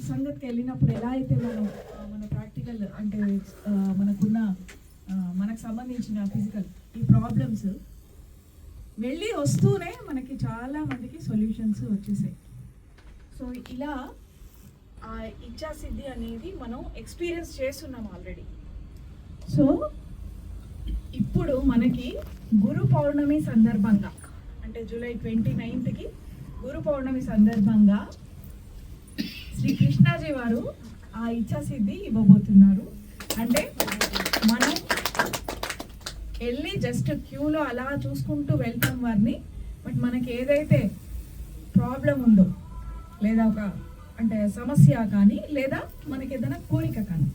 సంగతికి వెళ్ళినప్పుడు ఎలా అయితే మనం మన ప్రాక్టికల్ అంటే మనకున్న మనకు సంబంధించిన ఫిజికల్ ఈ ప్రాబ్లమ్స్ వెళ్ళి వస్తూనే మనకి చాలా మందికి సొల్యూషన్స్ వచ్చేసాయి. సో ఇలా ఆ ఇచ్ఛాసిద్ధి అనేది మనం ఎక్స్పీరియన్స్ చేస్తున్నాం ఆల్రెడీ. సో ఇప్పుడు మనకి గురు పౌర్ణమి సందర్భంగా అంటే జూలై 29కి గురు పౌర్ణమి సందర్భంగా శ్రీ కృష్ణాజీ వారు ఆ ఇచ్ఛాసిద్ధి ఇవ్వబోతున్నారు. అంటే మనం వెళ్ళి జస్ట్ క్యూలో అలా చూసుకుంటూ వెళ్తాం వారిని, బట్ మనకి ఏదైతే ప్రాబ్లం ఉందో లేదా ఒక అంటే సమస్య కానీ లేదా మనకి ఏదైనా కోరిక కానీ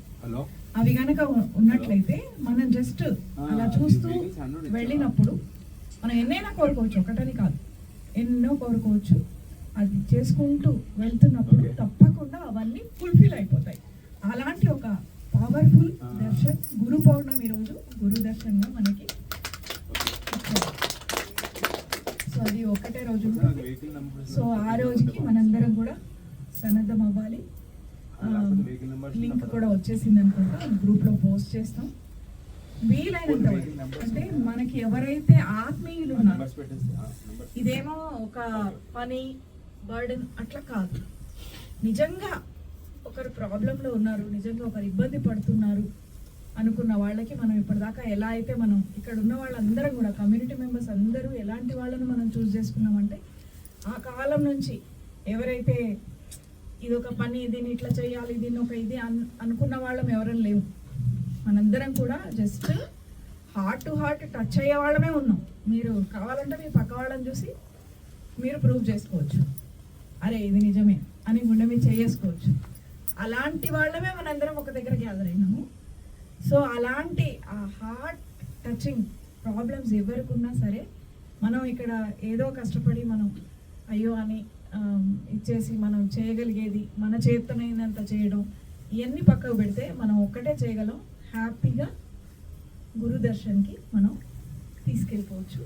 అవి కనుక ఉన్నట్లయితే మనం జస్ట్ అలా చూస్తూ వెళ్ళినప్పుడు మనం ఎన్నైనా కోరుకోవచ్చు, ఒకటని కాదు ఎన్నో కోరుకోవచ్చు. అది చేసుకుంటూ వెళ్తున్నప్పుడు తప్పకుండా అవన్నీ ఫుల్ఫిల్ అయిపోతాయి. అలాంటి ఒక పవర్ఫుల్ దర్శన్ గురు పౌర్ణమి రోజు గురు దర్శనంగా మనకి. సో అది ఒకటే రోజు. సో ఆ రోజుకి మనందరం కూడా సన్నద్ధం అవ్వాలి. లింక్ కూడా వచ్చేసింది అనుకుంటా, గ్రూప్లో పోస్ట్ చేస్తాం. వీలైనంత అంటే మనకి ఎవరైతే ఆత్మీయులు ఉన్నారో, ఇదేమో ఒక పని బర్డెన్ అట్లా కాదు, నిజంగా ఒకరు ప్రాబ్లంలో ఉన్నారు, నిజంగా ఒకరు ఇబ్బంది పడుతున్నారు అనుకున్న వాళ్ళకి మనం ఇప్పటిదాకా ఎలా అయితే మనం ఇక్కడ ఉన్న వాళ్ళందరం కూడా కమ్యూనిటీ మెంబర్స్ అందరూ ఎలాంటి వాళ్ళను మనం చూస్ చేసుకున్నామంటే ఆ కాలం నుంచి ఎవరైతే ఇది ఒక పని, దీన్ని ఇట్లా చేయాలి, దీన్ని ఒక ఇది అనుకున్న వాళ్ళం ఎవరైనా లేవు. మనందరం కూడా just heart to heart touch అయ్యే వాళ్ళమే ఉన్నాం. మీరు కావాలంటే మీ పక్క వాళ్ళని చూసి మీరు ప్రూవ్ చేసుకోవచ్చు, అరే ఇది నిజమే అని గుండె మీద చేసుకోవచ్చు. అలాంటి వాళ్ళమే మనందరం ఒక దగ్గర గ్యాదర్ అయినాము. సో అలాంటి ఆ హార్ట్ టచింగ్ ప్రాబ్లమ్స్ ఎవరికి ఉన్నా సరే మనం ఇక్కడ ఏదో కష్టపడి మనం అయ్యో అని ఇచ్చేసి మనం చేయగలిగేది మన చేతనైనంత చేయడం ఇవన్నీ పక్కకు పెడితే మనం ఒక్కటే చేయగలం, హ్యాపీగా గురు దర్శన్కి మనం తీసుకెళ్ళిపోవచ్చు.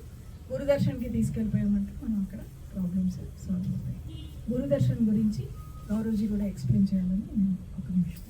గురు దర్శన్కి తీసుకెళ్ళిపోయామంటే మనం అక్కడ ప్రాబ్లమ్స్ సాల్వ్ అవుతాయి. గురు దర్శన్ గురించి గౌరవ్జీ కూడా ఎక్స్ప్లెయిన్ చేయాలని నేను ఒక నిమిషం